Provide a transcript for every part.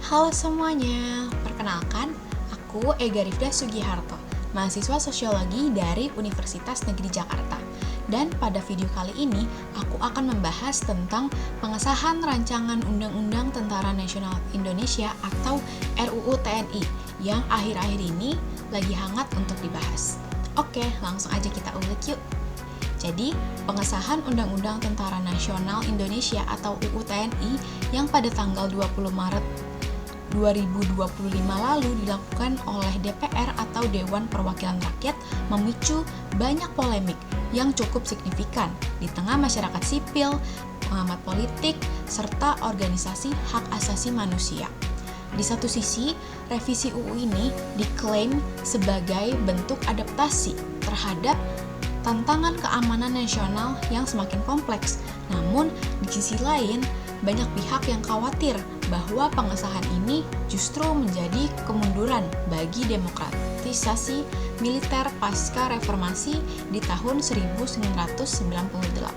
Halo semuanya, perkenalkan, aku Ega Rifda Sugiharto, mahasiswa sosiologi dari Universitas Negeri Jakarta. Dan pada video kali ini, aku akan membahas tentang pengesahan Rancangan Undang-Undang Tentara Nasional Indonesia atau RUU TNI yang akhir-akhir ini lagi hangat untuk dibahas. Oke, langsung aja kita ulik yuk. Jadi, pengesahan Undang-Undang Tentara Nasional Indonesia atau UU TNI yang pada tanggal 20 Maret 2025 lalu dilakukan oleh DPR atau Dewan Perwakilan Rakyat memicu banyak polemik yang cukup signifikan di tengah masyarakat sipil, pengamat politik, serta organisasi hak asasi manusia. Di satu sisi, revisi UU ini diklaim sebagai bentuk adaptasi terhadap tantangan keamanan nasional yang semakin kompleks. Namun, di sisi lain, banyak pihak yang khawatir bahwa pengesahan ini justru menjadi kemunduran bagi demokratisasi militer pasca reformasi di tahun 1998.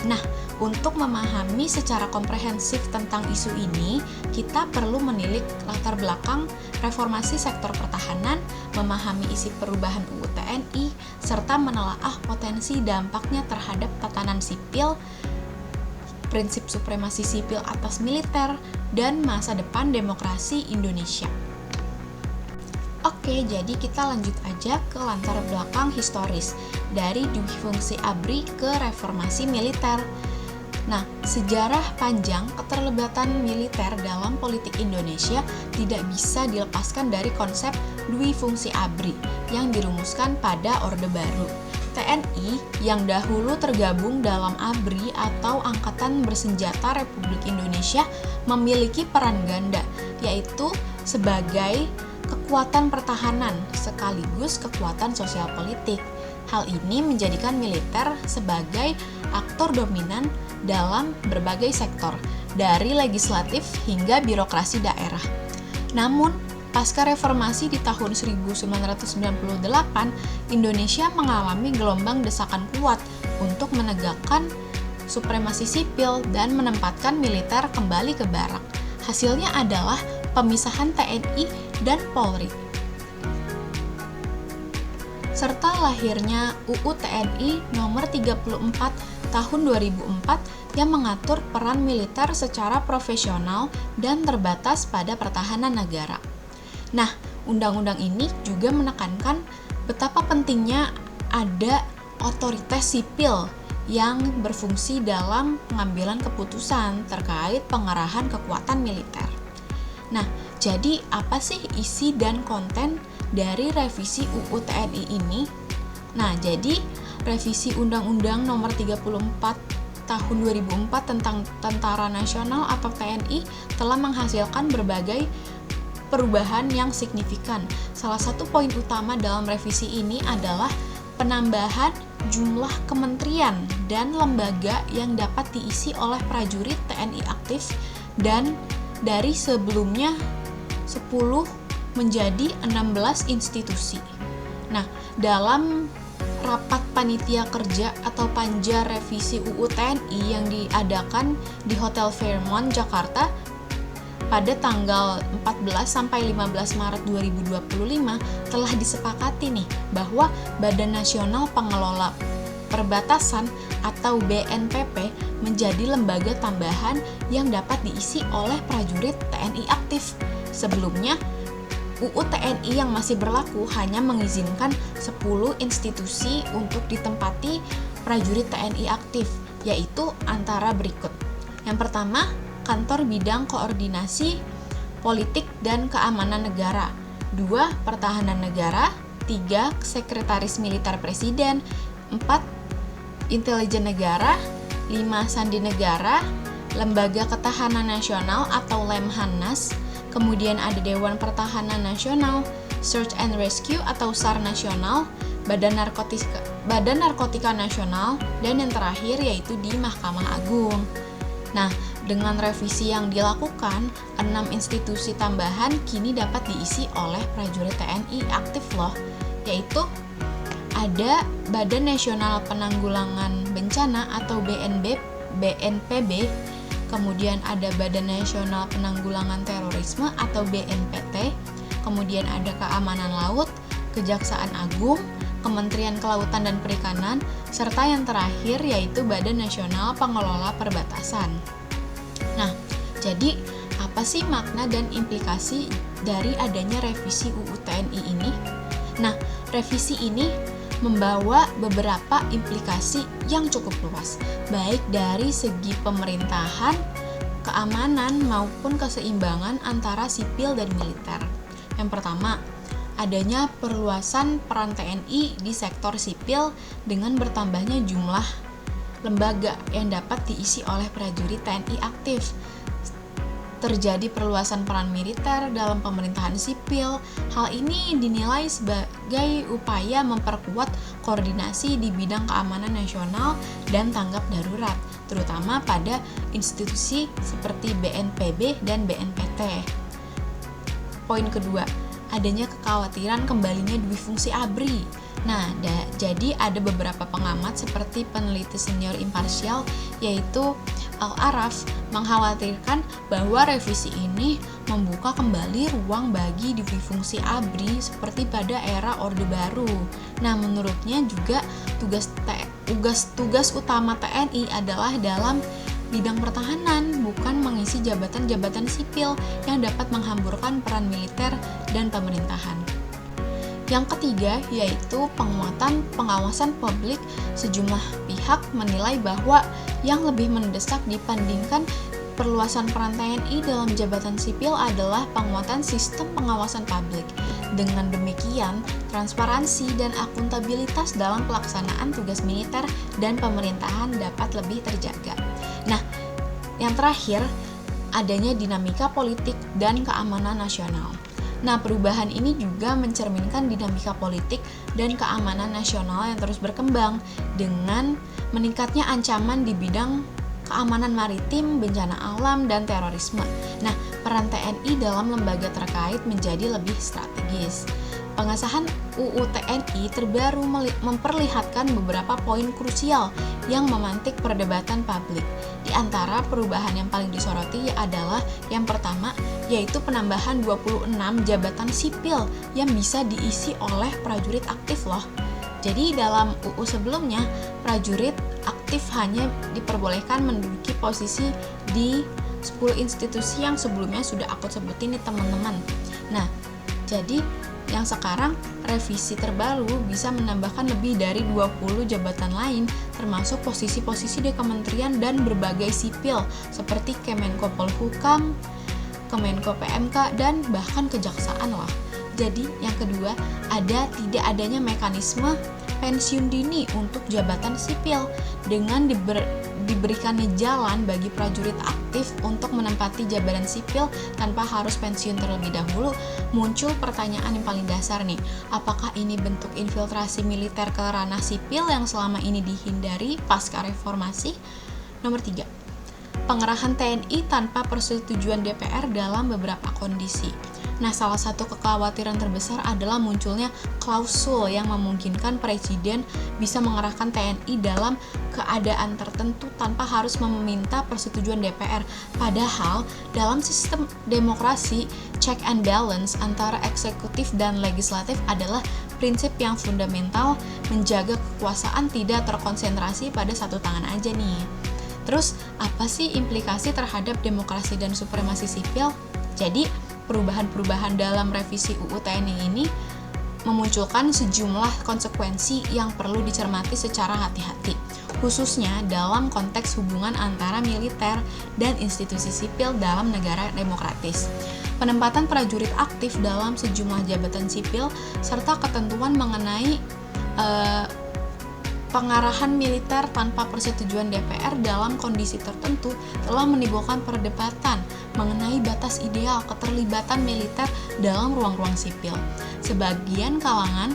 Nah, untuk memahami secara komprehensif tentang isu ini, kita perlu menilik latar belakang reformasi sektor pertahanan, memahami isi perubahan UU TNI, serta menelaah potensi dampaknya terhadap tatanan sipil, prinsip supremasi sipil atas militer, dan masa depan demokrasi Indonesia. Oke, jadi kita lanjut aja ke latar belakang historis dari dui fungsi ABRI ke reformasi militer. Nah, sejarah panjang keterlibatan militer dalam politik Indonesia tidak bisa dilepaskan dari konsep dui fungsi ABRI yang dirumuskan pada Orde Baru. TNI yang dahulu tergabung dalam ABRI atau Angkatan Bersenjata Republik Indonesia memiliki peran ganda, yaitu sebagai kekuatan pertahanan sekaligus kekuatan sosial politik. Hal ini menjadikan militer sebagai aktor dominan dalam berbagai sektor, dari legislatif hingga birokrasi daerah. Namun, pasca reformasi di tahun 1998, Indonesia mengalami gelombang desakan kuat untuk menegakkan supremasi sipil dan menempatkan militer kembali ke barak. Hasilnya adalah pemisahan TNI dan Polri, serta lahirnya UU TNI nomor 34 tahun 2004 yang mengatur peran militer secara profesional dan terbatas pada pertahanan negara. Nah, undang-undang ini juga menekankan betapa pentingnya ada otoritas sipil yang berfungsi dalam pengambilan keputusan terkait pengerahan kekuatan militer. Nah, jadi apa sih isi dan konten dari revisi UU TNI ini? Nah, jadi revisi Undang-Undang Nomor 34 Tahun 2004 tentang Tentara Nasional atau TNI telah menghasilkan berbagai perubahan yang signifikan. Salah satu poin utama dalam revisi ini adalah penambahan jumlah kementerian dan lembaga yang dapat diisi oleh prajurit TNI aktif dan dari sebelumnya 10 menjadi 16 institusi. Nah, dalam rapat panitia kerja atau panja revisi UU TNI yang diadakan di Hotel Fairmont, Jakarta pada tanggal 14 sampai 15 Maret 2025 telah disepakati nih bahwa Badan Nasional Pengelola Perbatasan atau BNPP menjadi lembaga tambahan yang dapat diisi oleh prajurit TNI aktif. Sebelumnya, UU TNI yang masih berlaku hanya mengizinkan 10 institusi untuk ditempati prajurit TNI aktif, yaitu antara berikut. Yang pertama, Kantor Bidang Koordinasi Politik dan Keamanan Negara. 2. Pertahanan Negara. 3. Sekretaris Militer Presiden. 4. Intelijen Negara. 5. Sandi Negara. Lembaga Ketahanan Nasional atau Lemhanas. Kemudian ada Dewan Pertahanan Nasional, Search and Rescue atau SAR Nasional, Badan Narkotika Nasional, dan yang terakhir yaitu di Mahkamah Agung. Nah, dengan revisi yang dilakukan, 6 institusi tambahan kini dapat diisi oleh prajurit TNI aktif loh, yaitu ada Badan Nasional Penanggulangan Bencana atau BNPB, kemudian ada Badan Nasional Penanggulangan Terorisme atau BNPT, kemudian ada Keamanan Laut, Kejaksaan Agung, Kementerian Kelautan dan Perikanan, serta yang terakhir yaitu Badan Nasional Pengelola Perbatasan. Nah, jadi apa sih makna dan implikasi dari adanya revisi UU TNI ini? Nah, revisi ini membawa beberapa implikasi yang cukup luas, baik dari segi pemerintahan, keamanan, maupun keseimbangan antara sipil dan militer. Yang pertama, adanya perluasan peran TNI di sektor sipil dengan bertambahnya jumlah lembaga yang dapat diisi oleh prajurit TNI aktif. Terjadi perluasan peran militer dalam pemerintahan sipil. Hal ini dinilai sebagai upaya memperkuat koordinasi di bidang keamanan nasional dan tanggap darurat, terutama pada institusi seperti BNPB dan BNPT. Poin kedua, adanya kekhawatiran kembalinya dui fungsi ABRI. Nah, jadi ada beberapa pengamat seperti peneliti senior imparsial yaitu Al-Araf mengkhawatirkan bahwa revisi ini membuka kembali ruang bagi dui fungsi ABRI seperti pada era Orde Baru. Nah, menurutnya juga tugas utama TNI adalah dalam bidang pertahanan, bukan mengisi jabatan-jabatan sipil yang dapat menghamburkan peran militer dan pemerintahan. Yang ketiga yaitu penguatan pengawasan publik. Sejumlah pihak menilai bahwa yang lebih mendesak dibandingkan perluasan peran TNI dalam jabatan sipil adalah penguatan sistem pengawasan publik. Dengan demikian, transparansi dan akuntabilitas dalam pelaksanaan tugas militer dan pemerintahan dapat lebih terjaga. Nah, yang terakhir, adanya dinamika politik dan keamanan nasional. Nah, perubahan ini juga mencerminkan dinamika politik dan keamanan nasional yang terus berkembang dengan meningkatnya ancaman di bidang keamanan maritim, bencana alam, dan terorisme. Nah, peran TNI dalam lembaga terkait menjadi lebih strategis. Pengesahan UU TNI terbaru memperlihatkan beberapa poin krusial yang memantik perdebatan publik. Di antara perubahan yang paling disoroti adalah yang pertama, yaitu penambahan 26 jabatan sipil yang bisa diisi oleh prajurit aktif loh. Jadi dalam UU sebelumnya, prajurit aktif hanya diperbolehkan menduduki posisi di 10 institusi yang sebelumnya sudah aku sebutin nih teman-teman. Nah, jadi yang sekarang revisi terbaru bisa menambahkan lebih dari 20 jabatan lain, termasuk posisi-posisi di kementerian dan berbagai sipil seperti Kemenko Polhukam, Kemenko PMK, dan bahkan kejaksaan lah. Jadi yang kedua, tidak adanya mekanisme pensiun dini untuk jabatan sipil. Dengan diberikannya jalan bagi prajurit aktif untuk menempati jabatan sipil tanpa harus pensiun terlebih dahulu, muncul pertanyaan yang paling dasar nih, apakah ini bentuk infiltrasi militer ke ranah sipil yang selama ini dihindari pasca reformasi? Nomor 3, pengerahan TNI tanpa persetujuan DPR dalam beberapa kondisi. Nah, salah satu kekhawatiran terbesar adalah munculnya klausul yang memungkinkan presiden bisa mengerahkan TNI dalam keadaan tertentu tanpa harus meminta persetujuan DPR. Padahal, dalam sistem demokrasi, check and balance antara eksekutif dan legislatif adalah prinsip yang fundamental, menjaga kekuasaan tidak terkonsentrasi pada satu tangan aja nih. Terus, apa sih implikasi terhadap demokrasi dan supremasi sipil? Jadi, perubahan-perubahan dalam revisi UU TNI ini memunculkan sejumlah konsekuensi yang perlu dicermati secara hati-hati, khususnya dalam konteks hubungan antara militer dan institusi sipil dalam negara demokratis. Penempatan prajurit aktif dalam sejumlah jabatan sipil serta ketentuan mengenai pengarahan militer tanpa persetujuan DPR dalam kondisi tertentu telah menimbulkan perdebatan mengenai batas ideal keterlibatan militer dalam ruang-ruang sipil. Sebagian kalangan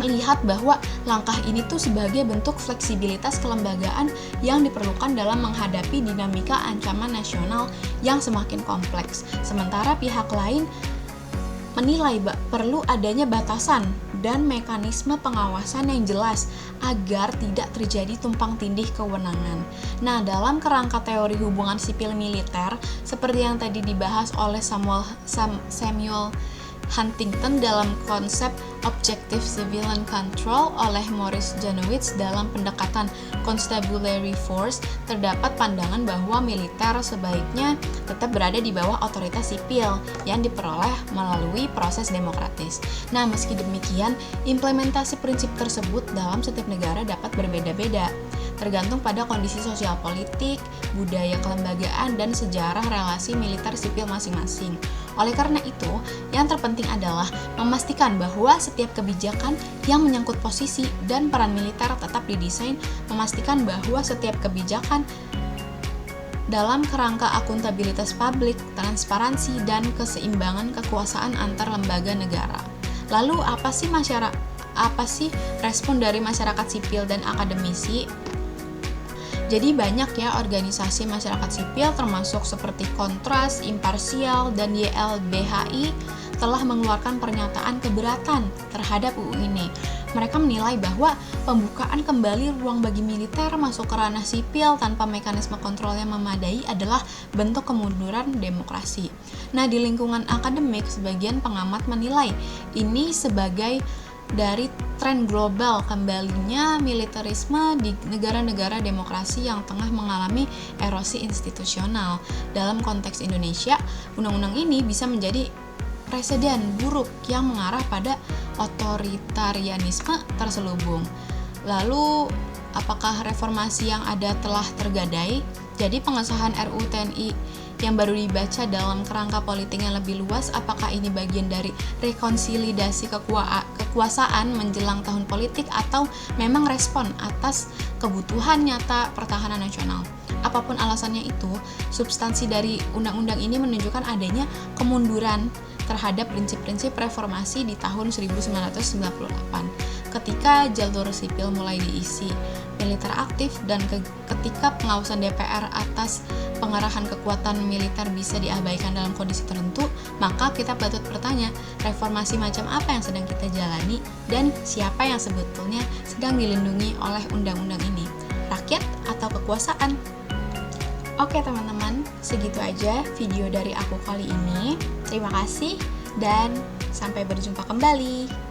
melihat bahwa langkah ini tuh sebagai bentuk fleksibilitas kelembagaan yang diperlukan dalam menghadapi dinamika ancaman nasional yang semakin kompleks. Sementara pihak lain menilai perlu adanya batasan dan mekanisme pengawasan yang jelas agar tidak terjadi tumpang tindih kewenangan. Nah, dalam kerangka teori hubungan sipil militer, seperti yang tadi dibahas oleh Samuel Huntington dalam konsep Objective Civilian Control oleh Maurice Janowitz dalam pendekatan Constabulary Force, terdapat pandangan bahwa militer sebaiknya tetap berada di bawah otoritas sipil yang diperoleh melalui proses demokratis. Nah, meski demikian, implementasi prinsip tersebut dalam setiap negara dapat berbeda-beda, tergantung pada kondisi sosial politik, budaya kelembagaan, dan sejarah relasi militer sipil masing-masing. Oleh karena itu, yang terpenting adalah memastikan bahwa setiap kebijakan yang menyangkut posisi dan peran militer tetap didesain memastikan bahwa setiap kebijakan dalam kerangka akuntabilitas publik, transparansi, dan keseimbangan kekuasaan antar lembaga negara. Lalu apa sih respon dari masyarakat sipil dan akademisi? Jadi banyak ya organisasi masyarakat sipil termasuk seperti Kontras, Imparsial, dan YLBHI telah mengeluarkan pernyataan keberatan terhadap UU ini. Mereka menilai bahwa pembukaan kembali ruang bagi militer masuk ke ranah sipil tanpa mekanisme kontrol yang memadai adalah bentuk kemunduran demokrasi. Nah, di lingkungan akademik, sebagian pengamat menilai ini sebagai dari tren global kembalinya militerisme di negara-negara demokrasi yang tengah mengalami erosi institusional. Dalam konteks Indonesia, undang-undang ini bisa menjadi presiden buruk yang mengarah pada otoritarianisme terselubung. Lalu, apakah reformasi yang ada telah tergadai? Jadi pengesahan RUU TNI yang baru dibaca dalam kerangka politik yang lebih luas, apakah ini bagian dari rekonsolidasi kekuasaan menjelang tahun politik atau memang respon atas kebutuhan nyata pertahanan nasional? Apapun alasannya itu, substansi dari undang-undang ini menunjukkan adanya kemunduran terhadap prinsip-prinsip reformasi di tahun 1998 ketika jalur sipil mulai diisi militer aktif dan ketika pengawasan DPR atas pengerahan kekuatan militer bisa diabaikan dalam kondisi tertentu, maka kita patut bertanya, reformasi macam apa yang sedang kita jalani dan siapa yang sebetulnya sedang dilindungi oleh undang-undang ini, rakyat atau kekuasaan? Oke teman-teman, segitu aja video dari aku kali ini. Terima kasih dan sampai berjumpa kembali.